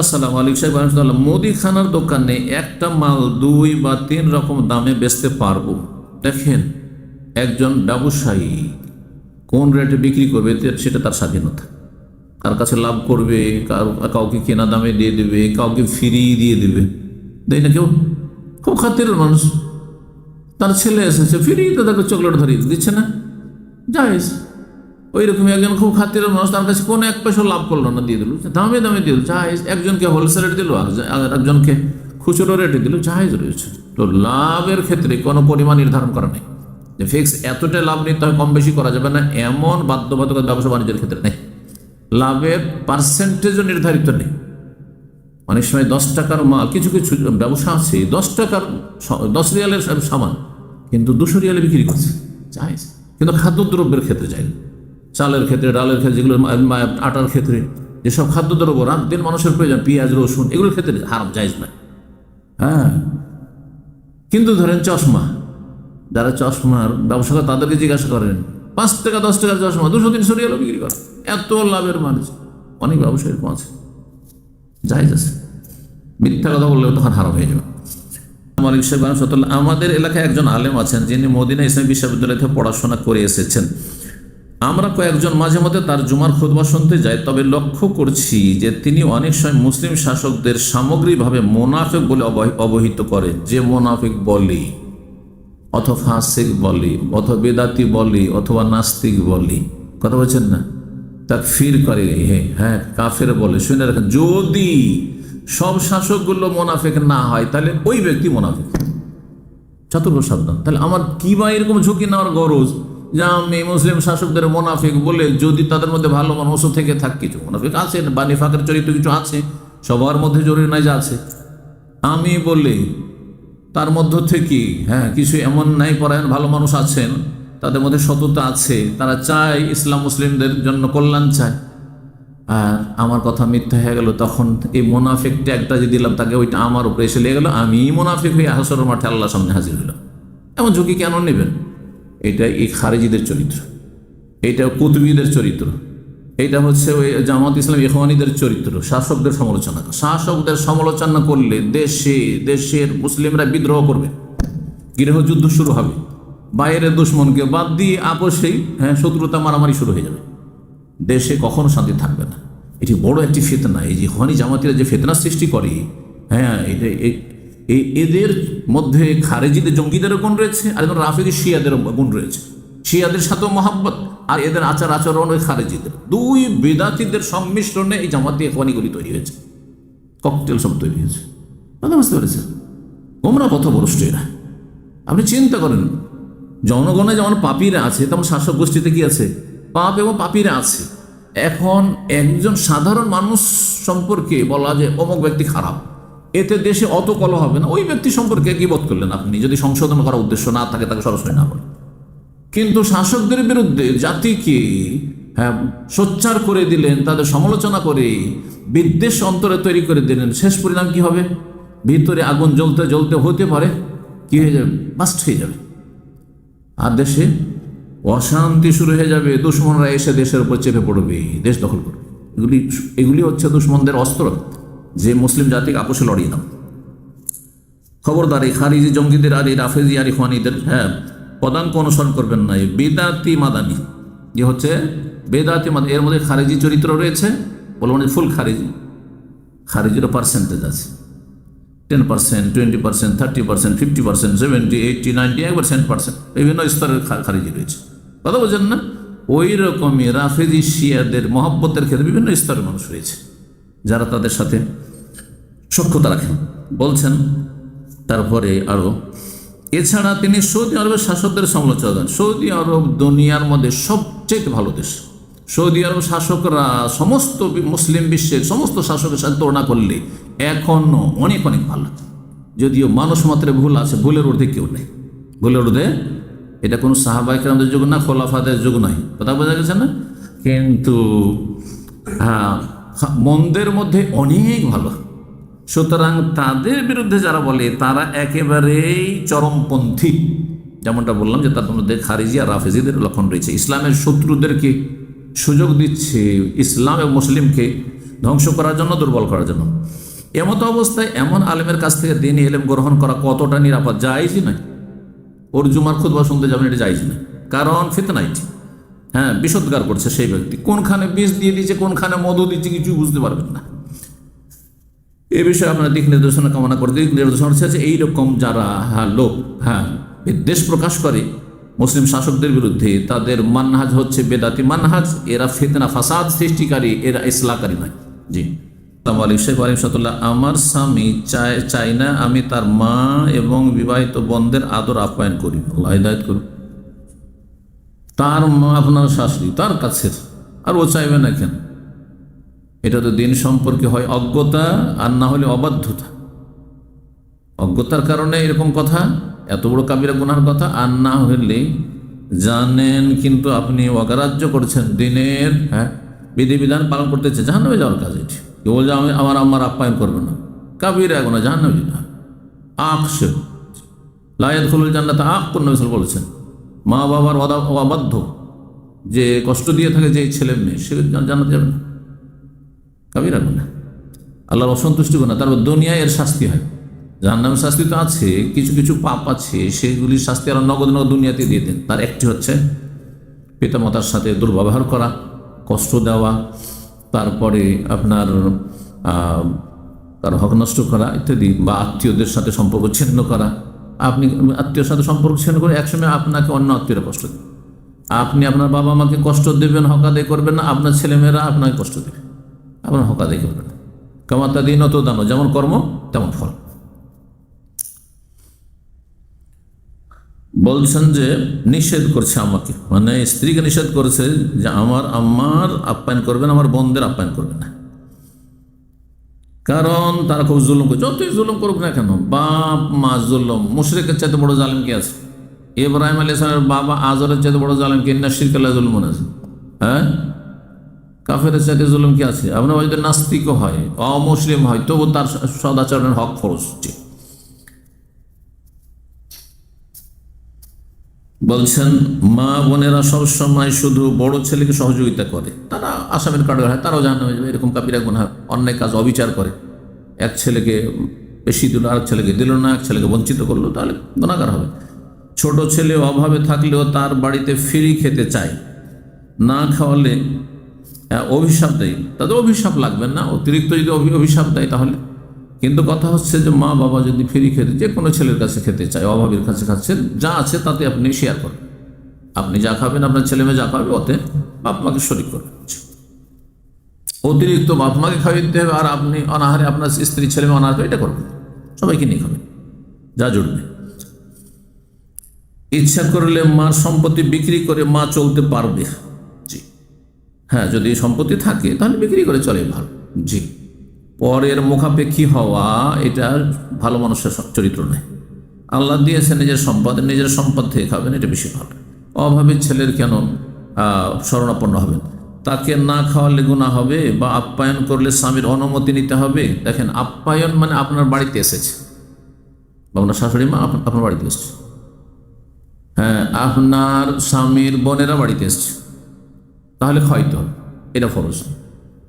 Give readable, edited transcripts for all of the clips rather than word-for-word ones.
আসসালামু আলাইকুম সাহেব রহমতুল্লাহ। মুদিখানার দোকানে একটা মাল 2 বা 3 রকম দামে বেচতে পারবো। দেখেন, একজন ব্যবসায়ী কোন রেটে বিক্রি করবে সেটা তার স্বাধীনতা। কার কাছে লাভ করবে, কাউকে কেনা দামে দিয়ে দেবে, কাউকে ফ্রি দিয়ে দেবে। দেয় না কেউ? খুব খাতিরের মানুষ, তার ছেলে এসেছে, ফ্রিতে তাকে চকলেট ধরিয়ে দিচ্ছে না, জায়েজ। ওই রকম একজন খুব খাতিরের মানুষ, তার কাছে কোনো 1 পয়সা লাভ করলো না, দিয়ে দিল, দামে দামে দিল, জায়েজ। একজনকে হোলসেল রেট দিল, আর একজনকে খুচরো রেটে দিল, জায়েজ রয়েছে। তো লাভের ক্ষেত্রে কোনো পরিমাণ নির্ধারণ করা নেই যে ফিক্স এতটা লাভ নিতে হয়, কম বেশি করা যাবে না, এমন বাধ্যবাধকতা ব্যবসা বাণিজ্যের ক্ষেত্রে নেই। লাভের পার্সেন্টেজও নির্ধারিত নেই। অনেক সময় 10 টাকার মাল, কিছু কিছু ব্যবসা আছে 10 টাকার 10 রিয়ালের সামান কিন্তু 200 রিয়ালে বিক্রি করছে, জায়েজ। কিন্তু খাদ্যদ্রব্যের ক্ষেত্রে যায়, চালের ক্ষেত্রে, ডালের ক্ষেত্রে, যেগুলো আটার ক্ষেত্রে, যেসব খাদ্যদ্রব্য রাত দিন মানুষের প্রয়োজন, পেঁয়াজ রসুন, এগুলোর ক্ষেত্রে হারাম, জায়েজ নয়। হ্যাঁ, কিন্তু ধরেন চশমা, যারা চশমার ব্যবসা করে তাদেরকে জিজ্ঞাসা করেন, 5 টাকা 10 টাকার চশমা 200-300 রিয়ালও বিক্রি করে, এত লাভের মানুষ। অনেক ব্যবসায়ীর আছে, জায়েজ আছে। মিথ্যা কথা বললেও তখন হারাম হয়ে যাবে। আমাদের এলাকায় একজন আলেম আছেন যিনি মদিনা ইসলামী বিশ্ববিদ্যালয় থেকে পড়াশোনা করে এসেছেন। আমরা কয়েকজন মাঝে মধ্যে তার জুমার খুতবা শুনতে যাই, তবে লক্ষ্য করছি যে তিনি অনেক সময় মুসলিম শাসকদের সামগ্রিকভাবে মোনাফিক বলে অবহিত করেন। যে মোনাফিক বলি, অথবা ফাসিক বলি, অথবা বেদাতি বলি, অথবা নাস্তিক বলি, কথা বলছেন না, তাকফির করে, হ্যাঁ কাফের বলে। শুনে রাখেন, যদি সব শাসকগুলো মোনাফিক না হয় তাহলে ওই ব্যক্তি মোনাফিক। চতুর্থ সাবধান। তাহলে আমার কি বা এরকম ঝুঁকি নেওয়ার গরজ যে আমি মুসলিম শাসকদের মোনাফিক বলে, যদি তাদের মধ্যে ভালো মানুষও থেকে থাকে, কিছু মোনাফিক আছে বা নিফাকের চরিত্র কিছু আছে, সবার মধ্যে জরুরি নাই যে আছে, আমি বলে তার মধ্য থেকে কিছু এমন নাই পরায়ণ ভালো মানুষ আছেন, তাদের মধ্যে সততা আছে, তারা চায় ইসলাম মুসলিমদের জন্য কল্যাণ চায়, আর আমার কথা মিথ্যা হয়ে গেল, তখন এই মোনাফিক ট্যাগটা যে দিলাম তাকে, ওইটা আমার উপরে এসে লেগে গেল, আমি মোনাফিক হয়ে হাসরের মাঠে আল্লাহর সামনে হাজির হইলাম। এমন ঝুঁকি কেন নেবেন? এটা এই খারেজিদের চরিত্র, এইটা কুতুবীদের চরিত্র, এইটা হচ্ছে ওই জামাত ইসলাম ইখওয়ানীদের চরিত্র। শাসকদের সমালোচনা করলে দেশের মুসলিমরা বিদ্রোহ করবে, গৃহযুদ্ধ শুরু হবে, বাইরের দুশ্মনকে বাদ দিয়ে আপোষেই শত্রুতা মারামারি শুরু হয়ে যাবে, দেশে কখনো শান্তি থাকবে না। এটি বড় একটি ফিতনা। এই যে ইখওয়ানী জামাতিরা যে ফিতনা সৃষ্টি করে, এটা এদের মধ্যে খারেজিদের জঙ্গিদেরও গুণ রয়েছে, আর এখন রাফিদি শিয়াদের গুণ রয়েছে। শিয়াদের সাথেও মহাব্বত, আর এদের আচার আচরণ ওই খারেজিদের, দুই বেদাতিদের সংমিশ্রণে এই জামাতি ইখওয়ানীগুলি তৈরি হয়েছে, ককটেল সব তৈরি হয়েছে। কথা বুঝতে পেরেছেন? গোমরা পথভ্রষ্ট এরা। আপনি চিন্তা করেন, জনগণে যেমন পাপীরা আছে, তেমন শাসক গোষ্ঠীতে কি আছে? পাপ এবং পাপীরা আছে। এখন একজন সাধারণ মানুষ সম্পর্কে বলা যে অমুক ব্যক্তি খারাপ, এতে দেশে অত কলহ হবে না। ওই ব্যক্তি সম্পর্কে গীবত করলেন আপনি, যদি সংশোধন করার উদ্দেশ্য না থাকে তাকে সরাসরি না বলেন। কিন্তু শাসকদের বিরুদ্ধে জাতিকে সোচ্চার করে দিলেন, তাদের সমালোচনা করে বিদ্বেষ অন্তরে তৈরি করে দিলেন, শেষ পরিণাম কি হবে? ভিতরে আগুন জ্বলতে জ্বলতে হতে পারে কি হয়ে যাবে, বাস্ট হয়ে যাবে, আর দেশে অশান্তি শুরু হয়ে যাবে। দুশ্মনরা এসে দেশের উপর চেপে পড়বে, দেশ দখল করবে। এগুলি হচ্ছে দুশ্মনদের অস্ত্র, যে মুসলিম জাতিকে আপোষে লড়িয়ে দাও। খবরদার এই খারিজি জঙ্গিদের আর এই রাফেজি আর ইখওয়ানীদের পদাঙ্ক অনুসরণ করবেন না। বেদাতি মাদানি যে হচ্ছে বেদাতি মাদানি, এর মধ্যে খারিজি চরিত্র রয়েছে, বলবো মানে ফুল খারিজিরও পার্সেন্টেজ আছে, 10%, 20%, 30%, 50%, 70, 80, 90, 100%, বিভিন্ন স্তরের খারিজি রয়েছে। কথা বলছেন না? ওই রকমই রাফেজি শিয়াদের মহব্বতের ক্ষেত্রে বিভিন্ন স্তরের মানুষ রয়েছে, যারা তাদের সাথে সখ্যতা রাখেন। বলছেন তারপরে আরো, এছাড়া তিনি সৌদি আরবের শাসকদের সমালোচনা করেন। সৌদি আরব দুনিয়ার মধ্যে সবচেয়ে ভালো দেশ। সৌদি আরব শাসকরা সমস্ত মুসলিম বিশ্বের সমস্ত শাসকের সাথে তুলনা করলে এখনো অনেক অনেক ভালো। যদিও মানুষ মাত্রে ভুল আছে, ভুলের ঊর্ধ্বে কেউ নেই। ভুলের ঊর্ধ্বে এটা কোনো সাহাবা ইকরামদের যুগ না, খোলাফাদের যুগ নয়, কথা বোঝা গেছে না? কিন্তু মন্দের মধ্যে অনেক ভালো। সুতরাং তাদের বিরুদ্ধে যারা বলে তারা একেবারেই চরমপন্থী। যেমনটা বললাম যে তার মধ্যে খারিজি আর রাফেজিদের লক্ষণ রয়েছে। ইসলামের শত্রুদেরকে সুযোগ দিচ্ছে, ইসলাম এবং মুসলিমকে ধ্বংস করার জন্য, দুর্বল করার জন্য। এমতো অবস্থায় এমন আলেমের কাছ থেকে দিনই ইলম গ্রহণ করা কতটা নিরাপদ? জায়েজই নয়। ওর জুমার খুতবা শুনতে যাবেন, এটা জায়েজ নয়, কারণ ফিতনা এটি। হ্যাঁ, বিষোদ্গার করছে সেই ব্যক্তি, কোনখানে বিষ দিয়ে দিচ্ছে, কোনখানে মধু দিচ্ছে, কিছু বুঝতে পারবেন না। এ বিষয়ে আপনার দিক নির্দেশনা কামনা করে। দিক নির্দেশনা হচ্ছে এইরকম যারা লোক বিদ্বেষ প্রকাশ করে মুসলিম শাসকদের বিরুদ্ধে, তাদের মানহাজ হচ্ছে বেদাতি মানহাজ, এরা ফিতনা ফাসাদ সৃষ্টিকারী, এরা ইসলাহকারী নয়। জি, আমার স্বামী চাই না আমি তার মা এবং বিবাহিত বোনদের আদর আপ্যায়ন করি। আল্লাহ হিদায়াত করুন। তার মা আপনার শাশুড়ি, তার কাছের, আর ও চাইবে না কেন? এটা তো দিন সম্পর্কে হয় অজ্ঞতা, আর না হলে অবাধ্যতা। অজ্ঞতার কারণে এরকম কথা, এত বড় কাবিরা গুনার কথা, আর না হলে জানেন কিন্তু আপনি অগ্রাহ্য করছেন দিনের বিধিবিধান পালন করতেছে, জাহান্নামে যাওয়ার কাজ এটি। কেউ বলছে আমার আম্মার আপ্যায়ন করবে না, কাবিরা গুনাহ, জাহান্নামে যেতে হবে। আকশে লা ইয়াদখুলুল জান্নাতা, আক কোন নবী সাল্লাল্লাহু আলাইহি ওয়াসাল্লাম বলেছেন, মা বাবার অবাধ্য যে কষ্ট দিয়ে থাকে যে ছেলে মেয়ে, সে জান্নাতে যাবে না, কাবিরা গুনাহ, আল্লাহর অসন্তুষ্টি গুনাহ। তারপর দুনিয়ায় এর শাস্তি হয়, জাহান্নামের শাস্তি তো আছে, কিছু কিছু পাপ আছে, সেগুলির শাস্তি আল্লাহ নগদ নগদ দুনিয়াতে দিয়ে দেন। তার একটি হচ্ছে পিতামাতার সাথে দুর্ব্যবহার করা, কষ্ট দেওয়া, তারপরে আপনার তার হক নষ্ট করা ইত্যাদি, বা আত্মীয়দের সাথে সম্পর্ক ছিন্ন করা। আপনি আত্মীয়র সাথে সম্পর্ক ছিন্ন করে একসময় আপনাকে অন্য আত্মীয়রা কষ্ট দেবে, আপনি আপনার বাবা মাকে কষ্ট দেবেন, হক আদায় করবেন না, আপনার ছেলেমেয়েরা আপনাকে কষ্ট দেবে, আপনার হক আদায় করবেন না। কামাতা দিন অত দানো, যেমন কর্ম তেমন ফল। বলছেন যে নিষেধ করছে আমাকে, মানে স্ত্রীকে নিষেধ করেছে যে আমার আম্মার আপ্যায়ন করবেন, আমার বোনদের আপ্যায়ন করবেন না, কারণ তারা খুব জুলুম করে। যতই জুলুম করুক না কেন, বাপ মা জুলুম, মুশরিকের চাইতে বড় জালিম কে আছে? ইব্রাহিম আলাইহিস সালামের বাবা আজরের চাইতে বড় জালিম কে? ইন্না শিরকা লা যুলমুন আছে। হ্যাঁ, কাফেরের চাইতে জুলুম কি আছে? আপনার যদি নাস্তিকও হয়, অমুসলিম হয়, তবু তার সদাচরণের হক ফরজ। বলছেন মা বোনেরা সবসময় শুধু বড় ছেলেকে সহযোগিতা করে, তারা আসামের কাঠগড় হয়, তারাও জানা হয়ে যাবে। এরকম কাবিরা গুনাহ, অন্যায় কাজ, অবিচার করে, এক ছেলেকে বেশি দিল, আরেক ছেলেকে দিল না, এক ছেলেকে বঞ্চিত করলো, তাহলে গুনাহগার হবে। ছোট ছেলে অভাবে থাকলেও তার বাড়িতে ফ্রি খেতে চায়, না খাওয়ালে অভিশাপ দেয়, তাদের অভিশাপ লাগবে না, অতিরিক্ত যদি অভিশাপ দেয় তাহলে। কিন্তু কথা হচ্ছে যে মা বাবা যদি ফ্রি খেতে, যে কোনো ছেলের কাছে খেতে চায়, অভাবের কাছে খাচ্ছেন, যা আছে তাতে আপনি শেয়ার করেন, আপনি যা খাবেন, আপনার ছেলে মেয়ে যা খাবে, ওতে বাপ মাকে শরিক করবেন। অতিরিক্ত বাপ মাকে খাইয়ে দিতে হবে, আর আপনি অনাহারে, আপনার স্ত্রী ছেলে মেয়ে অনাহারে, এটা করবেন, সবাইকে নিয়ে খাবেন যা জুড়বে। ইচ্ছা করলে মার সম্পত্তি বিক্রি করে মা চলতে পারবে। জি হ্যাঁ, যদি সম্পত্তি থাকে তাহলে বিক্রি করে চলে, ভালো। জি, পরের মুখাপেক্ষী হওয়া এটা ভালো মানুষের চরিত্র নেই। আল্লাহ দিয়েছে নিজের সম্পদ থেকে খাবেন, এটা বেশি ভালো। অভাবী ছেলের কেন শরণাপন্ন হবেন? তাকে না খাওয়ালে গুনাহ হবে, বা আপ্যায়ন করলে স্বামীর অনুমতি নিতে হবে। দেখেন, আপ্যায়ন মানে আপনার বাড়িতে এসেছে, বা আপনার শাশুড়ি মা আপনার বাড়িতে এসেছে, হ্যাঁ, আপনার স্বামীর বোনেরা বাড়িতে এসছে, তাহলে খাওয়াইতে হবে, এটা ফরজ।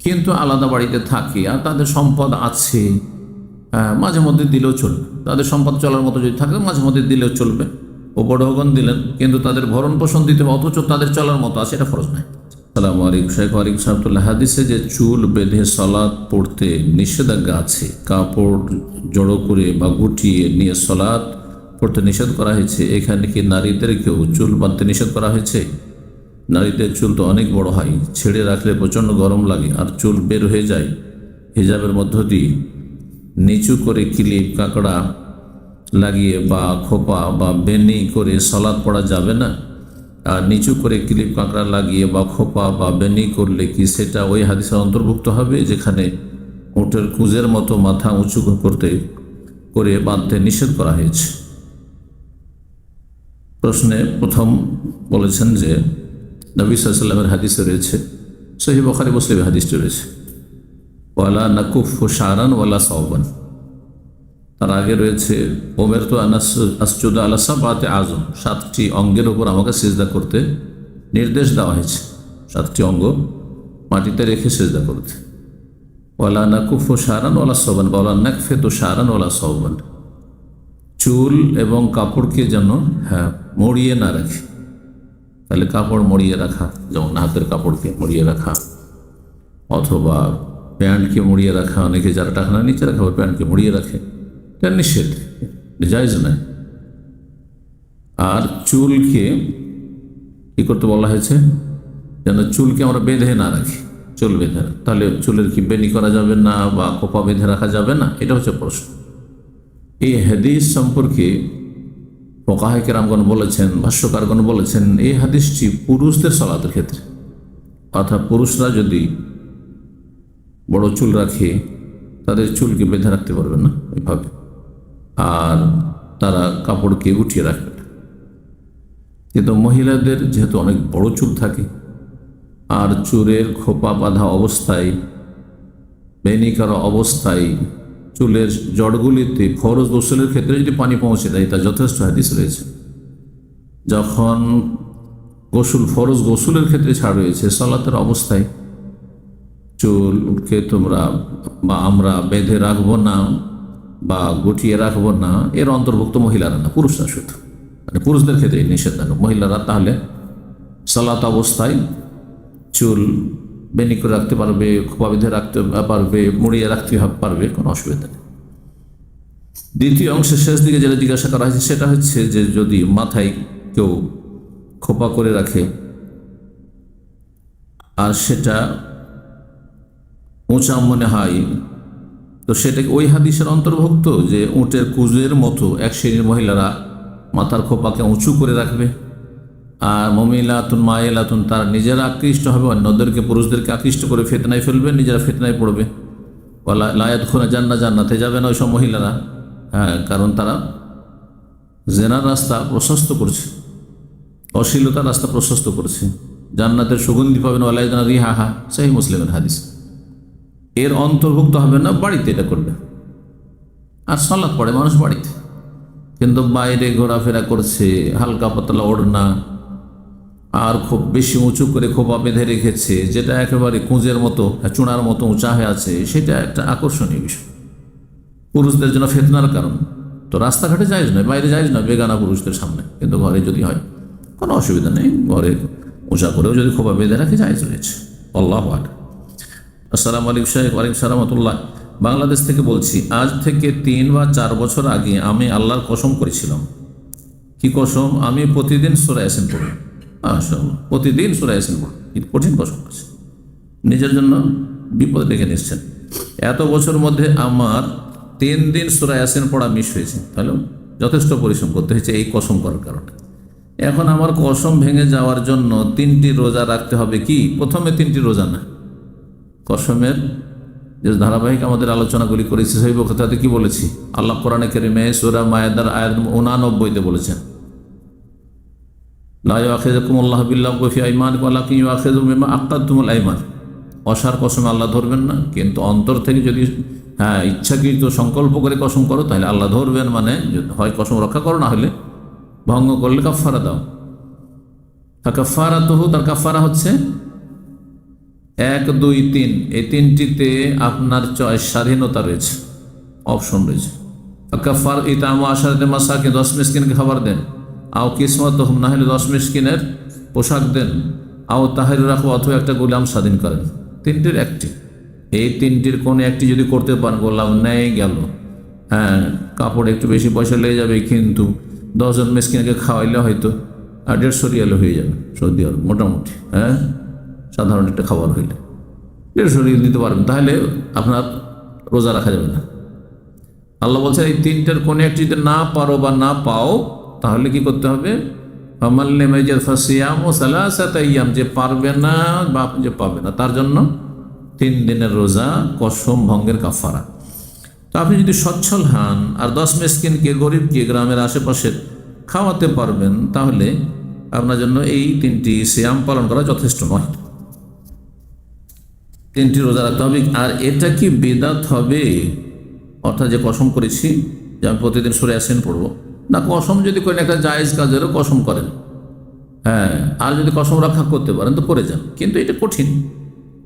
কিন্তু আলাদা বাড়িতে থাকে আর তাদের সম্পদ আছে, মাঝে মধ্যে দিলেও চলবে। তাদের সম্পদ চলার মতো যদি থাকে মাঝে মধ্যে দিলেও চলবে। ও বড় হগন দিলেন, কিন্তু তাদের ভরণ পোষণ দিতে হবে, অথচ তাদের চলার মতো আছে, এটা ফরজ নাই। আসসালামু আলাইকুম। শেখ ওয়ালিকুম সালাম। হাদিসে যে চুল বেঁধে সালাত পড়তে নিষেধাজ্ঞা আছে, কাপড় জড়ো করে বা গুটিয়ে নিয়ে সালাত পড়তে নিষেধ করা হয়েছে, এখানে কি নারীদেরকেও চুল বাঁধতে নিষেধ করা হয়েছে? নারীদের চুল তো অনেক বড় হয়, ছেড়ে রাখলে প্রচণ্ড গরম লাগে, আর চুল বের হয়ে যায়। হিজাবের মধ্য দিয়ে নিচু করে ক্লিপ কাঁকড়া লাগিয়ে বা খোপা বা বেনি করে সালাত পড়া যাবে না? আর নিচু করে ক্লিপ কাঁকড়া লাগিয়ে বা খোপা বা বেনি করলে কি সেটা ওই হাদিসের অন্তর্ভুক্ত হবে যেখানে উটের কুঁজের মতো মাথা উঁচু করে বাঁধতে নিষেধ করা হয়েছে? প্রশ্নে প্রথম বলেছেন যে নবী সাল্লাল্লাহু আলাইহি ওয়াসাল্লামের হাদিসে রয়েছে, সহিহ বুখারী মুসলিমের হাদিসটি রয়েছে, ওয়ালা নাকুফু শারান ওয়ালা সাওবান। তার আগে রয়েছে উমিরতু আন আসজুদা আলা সাবআতি আযম, 7টি অঙ্গের উপর আমাকে সিজদা করতে নির্দেশ দেওয়া হয়েছে, 7টি অঙ্গ মাটিতে রেখে সিজদা করতে। ওয়ালা নাকুফু শারান ওয়ালা সওবান, ওয়ালা নাকফিতু শারান ওয়ালা সওবান, চুল এবং কাপড়কে যেন মড়িয়ে না রাখে। তাহলে কাপড় মড়িয়ে রাখা, যেমন হাতের কাপড়কে মড়িয়ে রাখা, অথবা প্যান্টকে মুড়িয়ে রাখা, অনেকে যারা টাকা নিচে রাখা প্যান্টকে মুড়িয়ে রাখে, এটা নিষেধ, জায়েজ নয়। আর চুলকে কি করতে বলা হয়েছে, যেন চুলকে আমরা বেঁধে না রাখি, চুল বেঁধে, তাহলে চুলের কি বেনি করা যাবে না বা খোপা বেঁধে রাখা যাবে না, এটা হচ্ছে প্রশ্ন। এই হাদিস সম্পর্কে ফুকাহায়ে কেরামগণ বলেছেন, ভাষ্যকারগণ বলেছেন, এই হাদিসটি পুরুষদের সালাতের ক্ষেত্রে, অর্থাৎ পুরুষরা যদি বড় চুল রাখে তাদের চুলকে বেঁধে রাখতে পারবে না এভাবে, আর তারা কাপড়কে উঠিয়ে রাখবে। কিন্তু মহিলাদের যেহেতু অনেক বড় চুল থাকে, আর চুলের খোপা বাঁধা অবস্থায়, বেনি করা অবস্থায় চুলের জড়গুলিতে ফরজ গোসলের ক্ষেত্রে যদি পানি পৌঁছে দেয়, তা যথেষ্ট হাদিস রয়েছে। যখন ফরজ গোসলের ক্ষেত্রে ছাড় রয়েছে, সালাতের অবস্থায় চুলকে তোমরা বা আমরা বেঁধে রাখবো না বা গুটিয়ে রাখবো না, এর অন্তর্ভুক্ত মহিলারা না, পুরুষরা শুধু, মানে পুরুষদের ক্ষেত্রে নিষেধাজ্ঞা। মহিলারা তাহলে সালাত অবস্থায় চুল বেনি করে রাখতে পারবে, খোপা বেঁধে রাখতে পারবে, মুড়িয়ে রাখতে পারবে, কোনো অসুবিধা নেই। দ্বিতীয় অংশের শেষ দিকে যেটা জিজ্ঞাসা করা হয়েছে সেটা হচ্ছে যে যদি মাথায় কেউ খোপা করে রাখে আর সেটা উঁচা মনে হয়, তো সেটা ওই হাদিসের অন্তর্ভুক্ত যে উটের কুজের মতো এক শ্রেণীর মহিলারা মাথার খোপাকে উঁচু করে রাখবে, আর মমিলাতুন মায়েলাতুন তারা নিজেরা আকৃষ্ট হবে, অন্যদেরকে পুরুষদেরকে আকৃষ্ট করে ফিতনায় ফেলবে, নিজেরা ফিতনায় পড়বে। লায়াদখুলুনা জান্নাতে যাবে না ওইসব মহিলারা, কারণ তারা জেনার রাস্তা প্রশস্ত করছে, অশ্লীলতার রাস্তা প্রশস্ত করছে, জান্নাতের সুগন্ধি পাবেন, ওয়ালাইদনা রিহাহা, সহিহ মুসলিমের হাদিস। এর অন্তর্ভুক্ত হবে না, বাড়িতে এটা করবে। আর সালাত পড়ে মানুষ বাড়িতে, কিন্তু বাইরে ঘোরাফেরা করছে, হালকা পাতলা ওড়না আর খুব বেশি উঁচু করে খোপা বেঁধে রেখেছে, যেটা একেবারে কুঁজের মতো চুনার মতো উঁচা হয়ে আছে, সেটা একটা আকর্ষণীয় বিষয়, পুরুষদের জন্য ফিতনার কারণ। তো রাস্তাঘাটে জায়েজ নয়, বাইরে জায়েজ নয় বেগানা পুরুষদের সামনে, কিন্তু ঘরে যদি হয় কোনো অসুবিধা নেই, ঘরে উঁচা করেও যদি খোপা বেঁধে রাখে জায়েজ রয়েছে। আল্লাহু আকবার। আসসালামু আলাইকুম শাইখ। ওয়ালাইকুম সালাম ওয়া রাহমাতুল্লাহ। বাংলাদেশ থেকে বলছি, আজ থেকে 3 বা 4 বছর আগে আমি আল্লাহর কসম করেছিলাম। কি কসম? আমি প্রতিদিন সূরা ইয়াসিন পড়ব। মাশাআল্লাহ, প্রতিদিন সূরা ইয়াসিন পড়ব। কঠিন কসম আছে, নিজের জন্য বিপদ ডেকে নিচ্ছেন। এত বছর মধ্যে আমার 3 দিন সূরা ইয়াসিন পড়া মিস হয়েছে, তাহলে যথেষ্ট পরিশ্রম করতে হয়েছে এই কসম করার কারণে। এখন আমার কসম ভেঙে যাওয়ার জন্য 3টি রোজা রাখতে হবে কি? প্রথমে 3টি রোজা না, কসমের যে ধারাবাহিক আমাদের আলোচনাগুলি করেছি, সেই বক্তৃতাতে কি বলেছি? আল্লাহ কোরআনে কারিমে সূরা মায়েদার আয়াত 89-তে বলেছেন, লা ইউআখিযুকুমুল্লাহু বিল্লাগwi ফি আইমানিকুম ওয়ালাকিন ইউআখিযুকুম বিমা আক্কাদতুমুল আইমান। অসার কসম আল্লাহ ধরবেন না, কিন্তু অন্তর থেকে যদি ইচ্ছাকৃত সংকল্প করে কসম করো তাহলে আল্লাহ ধরবেন। মানে হয় কসম রক্ষা করো, না হলে ভঙ্গ করলে কাফারা দাও। কাফারাতুহু, তার কাফারা হচ্ছে 1, 2, 3, এই 3টিতে আপনার চয়েস, স্বাধীনতা রয়েছে, অপশন রয়েছে। কাফার ইতামু আশারাতি মাসাকিন, 10 মিসকিনকে খাবার দেন। আও কিসমতুহুম, না হলে 10 মিসকিনের পোশাক দেন। আও তাহরিরু রাকবা, অথবা একটা গোলাম স্বাধীন করেন। 3টির একটি, এই 3টির কোনো একটি যদি করতে পারেন, গোলাম নেই গেল, কাপড় একটু বেশি পয়সা লেগে যাবে, কিন্তু 10 জন মিসকিনকে খাওয়াইলে হয়তো 150 রিয়াল হয়ে যাবে সৌদি আরব, মোটামুটি সাধারণ একটা খাবার হইলে 150 রিয়াল দিতে পারবেন, তাহলে আপনার রোজা রাখা যাবে না। আল্লাহ বলছে এই 3টার কোনো একটি যদি না পারো বা না পাও, তাহলে কি করতে হবে? ফামাল্লাম ইয়াজিদ ফাসিয়ামু সালাসাতা আইয়াম, যে পারবে না বা যে পাবে না তার জন্য 3 দিনের রোজা কসম ভঙ্গের কাফারা। তো আপনি যদি সচ্ছল হন আর 10 মিসকিনকে, গরিবকে গ্রামের আশেপাশে খাওয়াতে পারবেন, তাহলে আপনার জন্য এই 3টি সিয়াম পালন করা যথেষ্ট নয়, 3টি রোজা রাখতে হবে। আর এটা কি বিদআত হবে? অর্থাৎ যে কসম করেছি যে আমি প্রতিদিন সূরা ইয়াসিন পড়ব, না কসম যদি করেন একটা জায়েজ কাজেরও কসম করেন, আর যদি কসম রক্ষা করতে পারেন তো করে যান, কিন্তু এটা কঠিন।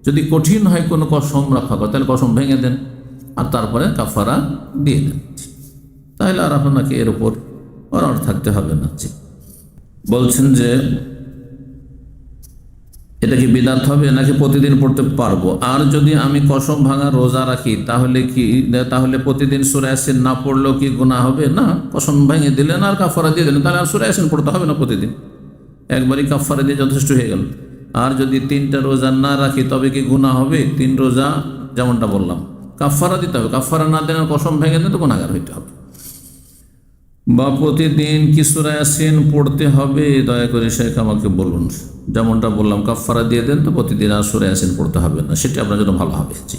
যদি কঠিন হয় কোনো কসম রক্ষা করে তাহলে কসম ভেঙে দেন আর তারপরে কাফারা দিয়ে দেন, তাহলে আর আপনাকে এর উপর অনড় থাকতে হবে না। বলছেন যে এটা কি বিদআত হবে নাকি প্রতিদিন পড়তে পারবো? আর যদি আমি কসম ভাঙা রোজা রাখি তাহলে প্রতিদিন সূরা ইয়াসিন না পড়লেও কি গুনাহ হবে? না, কসম ভেঙে দিলেন আর কাফারা দিয়ে দিলেন, তাহলে আর সূরা ইয়াসিন পড়তে হবে না প্রতিদিন, একবারই কাফারা দিয়ে যথেষ্ট হয়ে গেল। আর যদি 3টা রোজা না রাখি তবে কি গুনাহ হবে? 3 রোজা যেমনটা বললাম কাফারা দিতে হবে, কাফারা না দেন কসম ভেঙে দেন তো গুনাহগার হইতে হবে। বা প্রতিদিন কি সূরা ইয়াসিন পড়তে হবে? দয়া করে শেখ আমাকে বলুন। যেমনটা বললাম কাফারা দিয়ে দেন তো প্রতিদিন আর সূরা ইয়াসিন পড়তে হবে না, সেটা আপনার জন্য ভালো হবে। জি,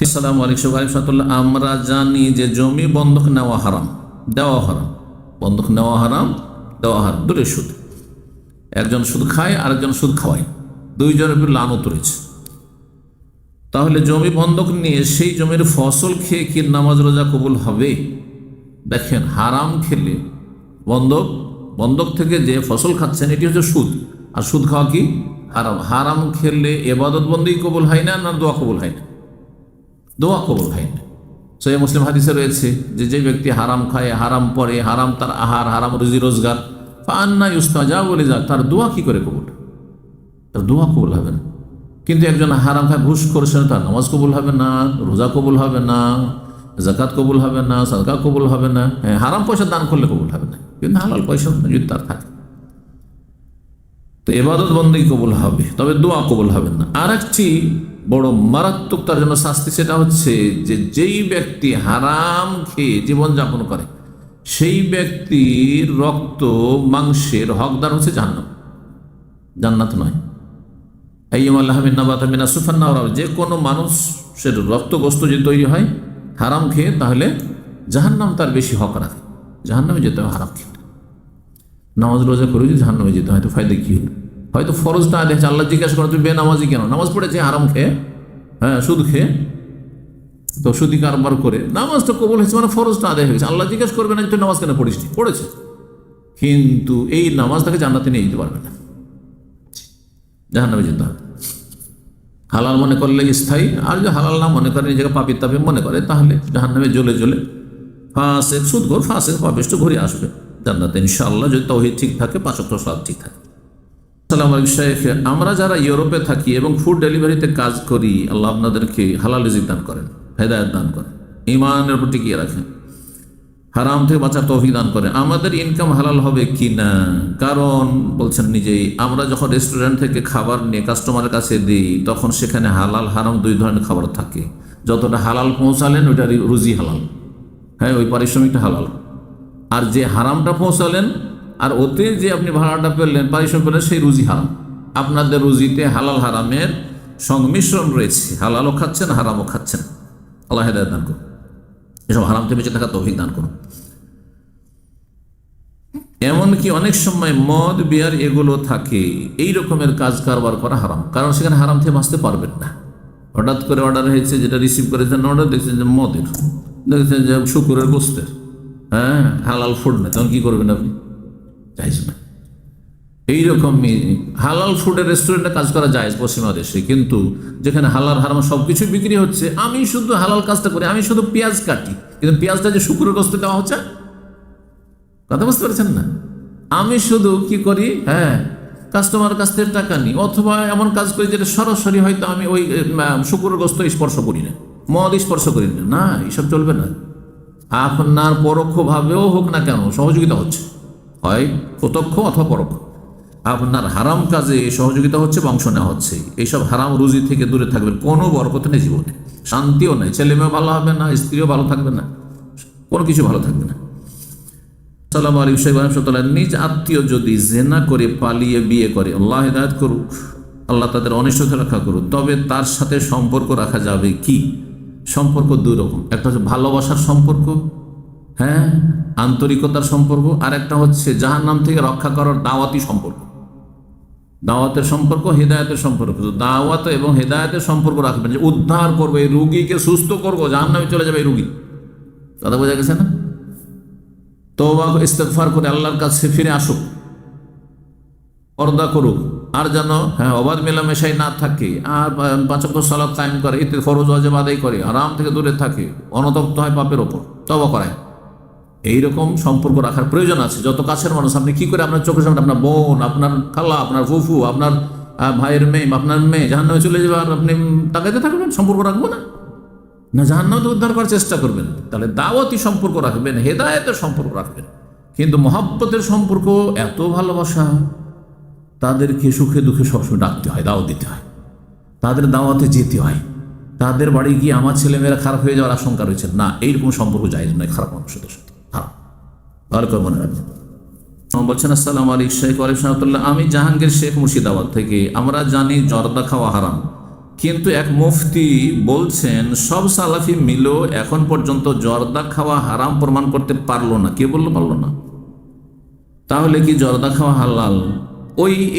আসসালামু আলাইকুম ওয়া রাহমাতুল্লাহ। আমরা জানি যে জমি বন্ধক নেওয়া হারাম, দেওয়া হারাম। বন্ধক নেওয়া হারাম, দেওয়া হারাম, দুটোই সুদ। একজন সুদ খায় আর একজন সুদ খাওয়ায়, দুইজনের বিরুদ্ধে লানত রয়েছে। তাহলে জমি বন্ধক নিয়ে সেই জমির ফসল খেয়ে কি নামাজ রোজা কবুল হবে? দেখেন, হারাম খেলে বন্ধক থেকে যে ফসল খাচ্ছেন এটি হচ্ছে সুদ, আর সুদ খাওয়া কি হারাম। হারাম খেলে ইবাদত বন্দেগী কবুল হয় না, না দোয়া কবুল হয় না, দোয়া কবুল হয় না। সহিহ মুসলিম হাদিসে রয়েছে যে ব্যক্তি হারাম খায়, হারাম পড়ে, হারাম তার আহার, হারাম রুজি রোজগার, ফাআন্না ইউস্তাজাবু লিযা, তার দোয়া কি করে কবুল? তার দোয়া কবুল হবে না। কিন্তু একজন হারাম খায়, ঘুষ করছে, তার নামাজ কবুল হবে না, রোজা কবুল হবে না, যাকাত কবুল হবে না, সাদকা কবুল হবে না। হ্যাঁ, হারাম পয়সা দান করলে কবুল হবে না, কিন্তু হালাল পয়সা যদি তার থাকে তো ইবাদত বন্দেগী কবুল হবে, তবে দোয়া কবুল হবে না। আর একটি বড় মারাত্মক তার জন্য শাস্তি, সেটা হচ্ছে যে যেই ব্যক্তি হারাম খেয়ে জীবনযাপন করে সেই ব্যক্তির রক্ত মাংসের হকদার হচ্ছে জাহান্নাম, জান্নাত নয়। যে কোনো মানুষের রক্তগ্রস্ত যদি তৈরি হয় হারাম খেয়ে, তাহলে জাহান্নাম তার বেশি হক রাখে, জাহান্নামে যেতে হয় হারাম খেয়ে। নামাজ রোজা করে যদি জাহান্নামে যেতে হয় তো ফায়দা কি হলো? হয়তো ফরজটা আদায় হচ্ছে, আল্লাহ জিজ্ঞাসা করে তুমি বেনামাজি কেন? নামাজ পড়েছে হারাম খেয়ে, হ্যাঁ সুদ খেয়ে, তো সুদি কারবার করে নামাজটা কবুল হয়েছে মানে ফরজটা আদায় হয়েছে। আল্লাহ জিজ্ঞাসা করবে না যে তুই নামাজ কেন পড়িস? পড়েছে, কিন্তু এই নামাজ তাকে জান্নাতে নিয়ে যেতে পারবে না, জাহান্নামে যেতে হবে। হালাল মনে করলে স্থায়ী, আর যদি হালাল না মনে করে, নিজেকে পাপী তাপী মনে করে, তাহলে জাহান্নামে জ্বলে জ্বলে ফাসেক, সুদখোর, ফাসেক, পাপিষ্ট ঘুরে আসবে জান্নাতে ইনশাআল্লাহ, যদি তাওহীদ ঠিক থাকে, 5 ওয়াক্ত সালাত ঠিক থাকে। আসসালামু আলাইকুম শেখ, আমরা যারা ইউরোপে থাকি এবং ফুড ডেলিভারিতে কাজ করি, আল্লাহ আপনাদেরকে হালাল রিজিক দান করেন, হেদায়েত দান করেন, ঈমানের উপর টিকিয়ে রাখেন, হারাম থেকে বাঁচার তৌফিক দান করেন। আমাদের ইনকাম হালাল হবে কি না? কারণ বলছেন নিজেই, আমরা যখন রেস্টুরেন্ট থেকে খাবার নিয়ে কাস্টমারের কাছে দিই তখন সেখানে হালাল হারাম 2 ধরনের খাবার থাকে। যতটা হালাল পৌঁছালেন ওইটা রুজি হালাল, হ্যাঁ ওই পারিশ্রমিকটা হালাল। আর যে হারামটা পৌঁছালেন আর ওতে যে আপনি ভাড়াটা পেলেন, পারিশ্রমিক পেলেন, সেই রুজি হারাম। আপনাদের রুজিতে হালাল হারামের সংমিশ্রণ রয়েছে, হালালও খাচ্ছেন হারামও খাচ্ছেন। আল্লাহ হেদায়েত দান করুন, এসব হারাম থেকে বেঁচে থাকার তৌফিক দান করুন। এমনকি অনেক সময় মদ বিয়ার এগুলো থাকে, এই রকমের কাজ কারবার করা হারাম, কারণ সেখানে হারাম থেকে বাঁচতে পারবেন না। হঠাৎ করে অর্ডার হয়েছে, যেটা রিসিভ করেছেন অর্ডার, দেখছেন যে মদের, দেখছেন যে শুকুরের গোস্তের, হ্যাঁ হালাল ফুড না, তখন কি করবেন আপনি? জায়েজ না। এইরকম হালাল ফুডের রেস্টুরেন্টে কাজ করা যায় পশ্চিমা দেশে, কিন্তু যেখানে হালাল হারাম সব কিছু বিক্রি হচ্ছে, আমি শুধু হালাল কাজটা করি, আমি শুধু পেঁয়াজ কাটি, কিন্তু পেঁয়াজটা যে শুকুরের গোস্তে দেওয়া হচ্ছে, কথা বুঝতে পারছেন না? আমি শুধু কি করি, হ্যাঁ কাস্টমার কাছ থেকে টাকা নিই, অথবা এমন কাজ করি যেটা সরাসরি হয়তো আমি ওই শুকুরের গোস্ত স্পর্শ করি না, মদ স্পর্শ করি না, না এইসব চলবে না। আপনার পরোক্ষভাবেও হোক না কেন সহযোগিতা হচ্ছে, হয় প্রত্যক্ষ অথবা পরোক্ষ, আপনার হারাম কাজে সহযোগিতা হচ্ছে, অংশ নেওয়া হচ্ছে। এইসব হারাম রুজি থেকে দূরে থাকবেন, কোনো বরকত নেই জীবনে, শান্তিও নেই, ছেলে মেয়েও ভালো হবে না, স্ত্রীও ভালো থাকবে না, কোনো কিছু ভালো থাকবে না। আসসালামু আলাইকুম শেখ রহমতুল্লাহ, নিজ আত্মীয় যদি জেনা করে পালিয়ে বিয়ে করে, আল্লাহ হিদায়াত করুক, আল্লাহ তাদের অনিষ্টতা রক্ষা করুক, তবে তার সাথে সম্পর্ক রাখা যাবে কি? সম্পর্ক 2 রকম, একটা হচ্ছে ভালোবাসার সম্পর্ক, হ্যাঁ আন্তরিকতার সম্পর্ক, আর একটা হচ্ছে জাহান্নাম থেকে রক্ষা করার দাওয়াতি সম্পর্ক। দাওয়াতের সম্পর্ক, হেদায়েতের সম্পর্ক। দাওয়াত এবং হেদায়েতের সম্পর্ক রাখবেন, যে উদ্ধার করবো, এই রুগীকে সুস্থ করবো, জাহান্নামে চলে যাবে এই রুগী, কথা বোঝা গেছে না? তওবা ইস্তেগফার করে আল্লাহর কাছে ফিরে আসুক, পর্দা করুক, আর যেন অবাধ মেলামেশাই না থাকে, আর 5 ওয়াক্ত সালাত কায়েম করে, ইত্যাদি ফরজ ওয়াজিব আদায় করে, হারাম থেকে দূরে থাকে, অনুতপ্ত হয় পাপের ওপর, তওবা করায়। এইরকম সম্পর্ক রাখার প্রয়োজন আছে। যত কাছের মানুষ, আপনি কি করে আপনার চোখের সামনে আপনার বোন, আপনার খালা, আপনার ফুফু, আপনার ভাইয়ের মেয়ে, আপনার মেয়ে জাহান্নামে চলে যাবে আর আপনি তাকাইতে থাকবেন? সম্পর্ক রাখবো না? না, জাহান্নাম তো উদ্ধার করার চেষ্টা করবেন। তাহলে দাওয়াতি সম্পর্ক রাখবেন, হেদায়েতের সম্পর্ক রাখবেন, কিন্তু মহব্বতের সম্পর্ক, এত ভালোবাসা, তাদেরকে সুখে দুঃখে সবসময় ডাকতে হয়, দাওয়াত দিতে হয়, তাদের দাওয়াতে যেতে হয়। তাদের বাড়ি গিয়ে আমার ছেলেমেয়েরা খারাপ হয়ে যাওয়ার আশঙ্কা রয়েছে, না, এইরকম সম্পর্ক জায়েজ নয় খারাপ মানুষের সাথে। খারাপ ভালো করে মনে রাখবেন। বলছেন, আসসালামু আলাইকুম শেখ ওয়ালাইকুম সালাম, আমি জাহাঙ্গীর শেখ মুর্শিদাবাদ থেকে। আমরা জানি জর্দা খাওয়া হারাম, কিন্তু এক মুফতি বলছেন সব সালাফি মিলেও এখন পর্যন্ত জর্দা খাওয়া হারাম প্রমাণ করতে পারলো না। কে বললো পারলো না? তাহলে কি জর্দা খাওয়া হালাল?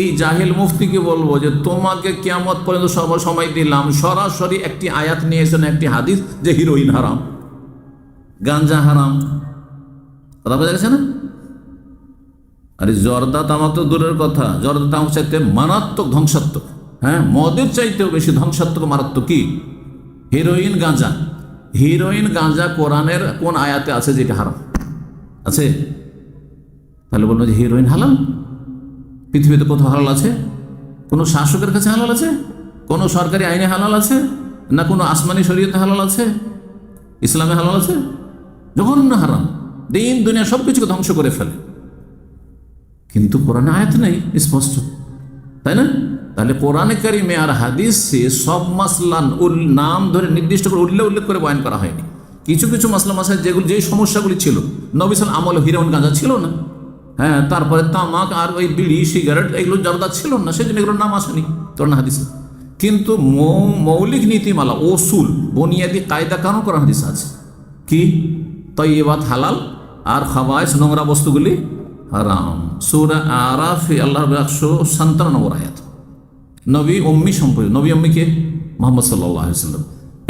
এই জাহিল মুফতিকে বলবো যে তোমাকে কিয়ামত পর্যন্ত সময় দিলাম, সরাসরি একটি আয়াত নিয়ে এসেছেন, একটি হাদিস, যে হিরোইন হারাম, গাঞ্জা হারাম। কথা বোঝা গেছে না? আরে জর্দা তামাক তো দূরের কথা, জর্দা তামাক চাইতে মারাত্মক ধ্বংসাত্মক, মদের চাইতেও বেশি ধ্বংসাত্মক মারাত্মক কি হিরোইন, গাঁজা। হিরোইন, গাঁজা কোরআনের কোন আয়াতে আছে যেটা হারাম? আছে? তাহলে বলবো যে হিরোইন হালাল? পৃথিবীতে কোথাও হালাল আছে? কোনো শাসকের কাছে হালাল আছে? কোনো সরকারি আইনে হালাল আছে? না কোনো আসমানি শরীয়তে হালাল আছে? ইসলামে হালাল আছে? জঘন্য হারাম, দিন দুনিয়া সব কিছুকে ধ্বংস করে ফেলে, কিন্তু কোরআনে আয়াত নেই স্পষ্ট, তাই না? তাহলে কোরআনে কারিমে আর হাদিসে সব মাসলা নাম ধরে নির্দিষ্ট করে উল্লেখ করে বয়ান করা হয়নি। কিছু কিছু মাসলা মাসায় যেই সমস্যাগুলি ছিল, নবী সাল্লাল্লাহু আলাইহি ওয়াসাল্লাম আমল হিরোইন, গাঁজা ছিল না, তারপরে তামাক আর ওই বিড়ি সিগারেট এগুলো জর্দা ছিল না, সেই জন্য এগুলোর নাম আসেনি কোরআন হাদিসে। কিন্তু মৌলিক নীতিমালা, ওসুল, বুনিয়াদি কায়দা কানুন কোরআন হাদিসে আছে। কি? তয়্যিবাত হালাল আর খাবায়েস নোংরা বস্তুগুলি হারাম। সূরা আরাফে আল্লাহর 157 নম্বর আয়াত। নবী উম্মি সম্পর্কে, নবী উম্মি কে? মুহাম্মদ সাল্লাল্লাহু আলাইহি ওয়াসাল্লাম।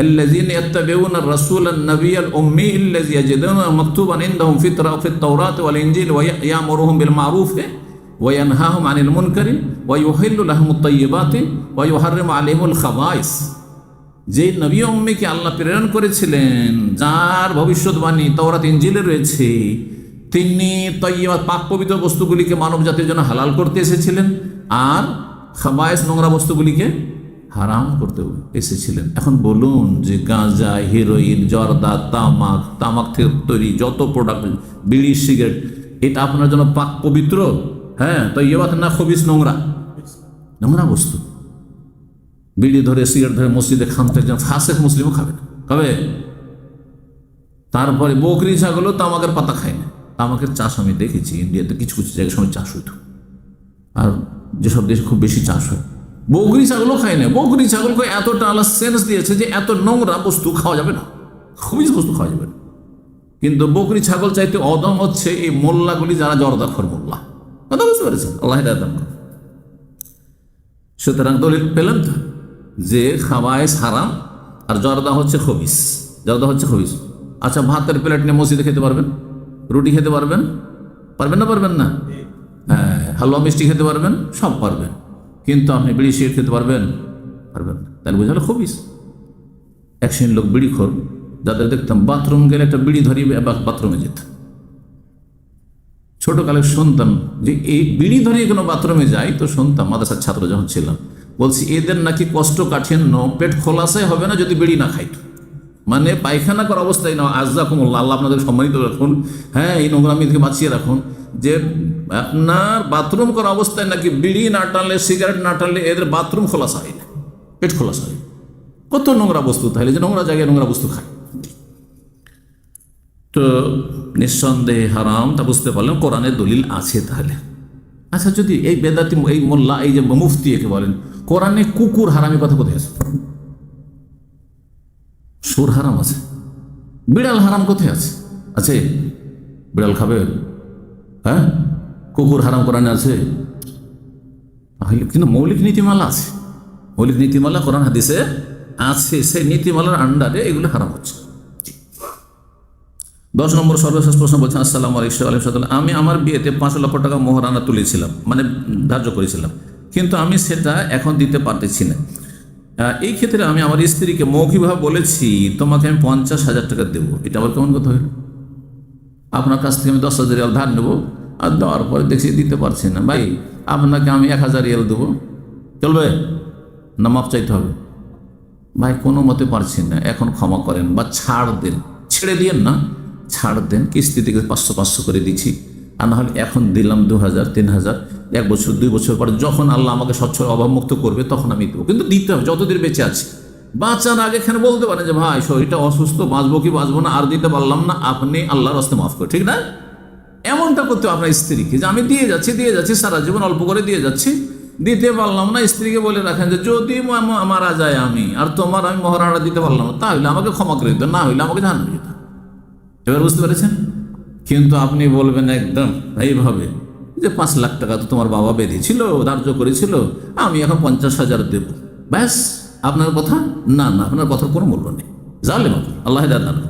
الذين يتبعون الرسول النبي الأمي الذي يجدونه مكتوبا عندهم في التوراة والإنجيل ويأمرهم بالمعروف وينهاهم عن المنكر ويحل لهم الطيبات ويحرم عليهم الخبائث। যে নবী উম্মিকে আল্লাহ প্রেরণ করেছিলেন, যার ভবিষ্যৎবাণী তাওরাত ইনজিলে রয়েছে, তিনি তয়্যিবাত পাক পবিত্র বস্তুগুলিকে মানব জাতির জন্য হালাল করতে এসেছিলেন, আর খাবায়েস নোংরা বস্তুগুলিকে হারাম করতে এসেছিলেন। এখন বলুন যে গাঁজা, হিরোইন, জর্দা, তামাক থেকে তৈরি যত প্রোডাক্ট, বিড়ি, সিগারেট, এটা আপনার জন্য পাক পবিত্র? তয়্যিবাত না খবিস, নোংরা বস্তু। বিড়ি ধরে, সিগারেট ধরে মসজিদে খামতে একজন ফাসেক মুসলিমও খাবে না, খাবে? তারপরে বকরি ছাগলও তামাকের পাতা খায় না। তামাকের চাষ আমি দেখেছি ইন্ডিয়াতে, কিছু কিছু জায়গায় সময় চাষ হইতো, আর যেসব দেশে খুব বেশি চাষ হয়। বকরি ছাগলও খায় না। বকরি ছাগলকে এতটা আল্লাহ সেন্স দিয়েছে যে এত নোংরা বস্তু খাওয়া যাবে না, খুবই বস্তু খাওয়া যাবে না। কিন্তু বকরি ছাগল চাইতে অদম হচ্ছে এই মোল্লাগুলি, যারা জর্দাখোর মোল্লা। কথা বুঝতে পেরেছেন? আল্লাহ হিদায়াত দান করুন। সুতরাং দলিল পেলেন তো যে খাবায়েস হারাম আর জর্দা হচ্ছে খবিস। জর্দা হচ্ছে খবিস। আচ্ছা, ভাতের প্লেট নিয়ে মসজিদে খেতে পারবেন? রুটি খেতে পারবেন? পারবেন না? পারবেন না? হালুয়া মিষ্টি খেতে পারবেন, সব পারবেন, কিন্তু আপনি বিড়ি সিগারেট খেতে পারবেন? পারবেন না। তাহলে বোঝা হলো খবিস। এক শ্রেণীর লোক বিড়িখোর, যাদের দেখতাম বাথরুম গেলে একটা বিড়ি ধরিয়ে বাথরুমে যেত। ছোটকালে শুনতাম যে এই বিড়ি ধরিয়ে কোনো বাথরুমে যায়, তো শুনতাম মাদ্রাসার ছাত্র যখন ছিলাম, বলছি এদের নাকি কষ্ট কাঠিন্য, পেট খোলাসাই হবে না যদি বিড়ি না খাইত। মানে পায়খানা করার অবস্থায় না, আজ্জাকুমুল্লাহ, আল্লাহ আপনাদের সম্মানিত রাখুন, এই নোংরামি থেকে বাঁচিয়ে রাখুন, যে আপনার বাথরুম করা অবস্থায় নাকি বিড়ি না টানলে, সিগারেট না টানলে এদের বাথরুম খোলাসা হয় না, পেট খোলাসা হয়। কত নোংরা বস্তু, তাহলে যে নোংরা জায়গায় নোংরা বস্তু খায়। তো নিঃসন্দেহে হারাম, তা বুঝতে পারলাম, কোরআনের দলিল আছে। তাহলে আচ্ছা, যদি এই বেদাতি, এই মোল্লা, এই যে মুফতি একে বলেন, কোরআনে কুকুর হারামের কথা কোথায় আছে? সুর হারাম আছে। বিড়াল হারাম কোথায় আছে? আছে? বিড়াল খাবে? কুকুর হারাম কোরআনে আছে? কিন্তু মৌলিক নীতিমালা আছে, মৌলিক নীতিমালা কোরআন হাদিসে আছে, সেই নীতিমালার আন্ডারে এগুলো হারাম হচ্ছে। 10 নম্বর সর্বশেষ প্রশ্ন বলছেন, আসসালামু আলাইকুম। আমি আমার বিয়েতে 5 লক্ষ টাকা মোহরানা তুলেছিলাম, মানে ধার্য করেছিলাম, কিন্তু আমি সেটা এখন দিতে পারতেছি না। এই ক্ষেত্রে আমি আমার স্ত্রীকে মৌখিকভাবে বলেছি তোমাকে আমি 50,000 টাকা দেবো। এটা আবার কেমন কথা হলো? আপনার কাছ থেকে আমি 10,000 রিয়াল ধার নেবো, আর দেওয়ার পরে দেখছি দিতে পারছি না, ভাই আপনাকে আমি 1,000 রিয়াল দেবো, চলবে না মাপ চাইতে হবে? ভাই কোনো মতে পারছি না, এখন ক্ষমা করেন বা ছাড় দেন, ছেড়ে দিয়েন না, ছাড় দেন, কিস্তি থেকে 500 করে দিচ্ছি, আর নাহলে এখন দিলাম 2,000 3,000, 1 বছর 2 বছর পরে যখন আল্লাহ আমাকে সচ্ছল অভাবমুক্ত করবে তখন আমি দেবো, কিন্তু দিতে হবে যতদিন বেঁচে আছি। বাঁচার আগে এখানে বলতে পারেন যে ভাই শরীরটা অসুস্থ, বাঁচবো কি বাঁচবো না, আর দিতে পারলাম না, আপনি আল্লাহর রাস্তায় মাফ করে, ঠিক না? এমনটা করতে আপনার স্ত্রীকে যে আমি দিয়ে যাচ্ছি সারা জীবন অল্প করে দিয়ে যাচ্ছি, দিতে পারলাম না। স্ত্রীকে বলে রাখেন যে যদি মারা যায় আমি আর তোমার আমি মহারানা দিতে পারলাম না, তাহলে আমাকে ক্ষমা করে দিতে, না হইলে আমাকে জানানো যেত। এবার বুঝতে পেরেছেন? কিন্তু আপনি বলবেন একদম এইভাবে যে 5 লাখ টাকা তো তোমার বাবা বেঁধেছিল, ধার্য করেছিল, আমি এখন 50,000 দেব, ব্যাস আপনার কথা? না না, আপনার কথার কোনো মূল্য নেই, জালেম আপনি, আল্লাহ হেদায়েত।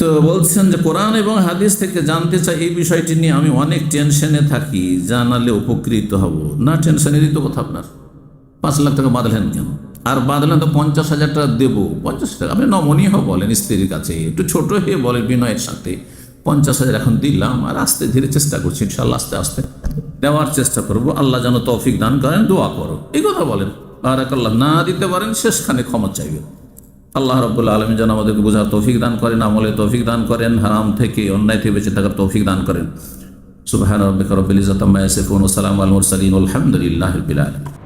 তো বলছেন যে কোরআন এবং হাদিস থেকে জানতে চাই এই বিষয়টি নিয়ে আমি অনেক টেনশনে থাকি, জানালে উপকৃত হব। না, টেনশনের দিত কথা আপনার। 5 লাখ টাকা বাঁধলেন কেন? আর বাঁধলেন তো 50,000 টাকা দেবো, 50 টাকা আপনি নমনীয় বলেন স্ত্রীর কাছে, একটু ছোট হয়ে বলেন বিনয়ের সাথে 50,000 এখন দিলাম, আর আস্তে ধীরে চেষ্টা করছি, ইনশাল্লাহ আস্তে আস্তে দেওয়ার চেষ্টা করবো, আল্লাহ যেন তৌফিক দান করেন, দোয়া করো, এই কথা বলেন। বারাকাল্লাহ। না দিতে পারেন শেষখানে ক্ষমা চাইবেন। আল্লাহ রাব্বুল আলামিন যেন আমাদেরকে বোঝার তৌফিক দান করেন, আমলে তৌফিক দান করেন, হারাম থেকে অন্যায় থেকে বেঁচে থাকার তৌফিক দান করেন। সুবহান রাব্বিকা রাব্বিল ইজ্জাতি আম্মা ইয়াসিফুন ওয়া সালামুন আলাল মুরসালিন ওয়ালহামদুলিল্লাহি রাব্বিল আলামিন।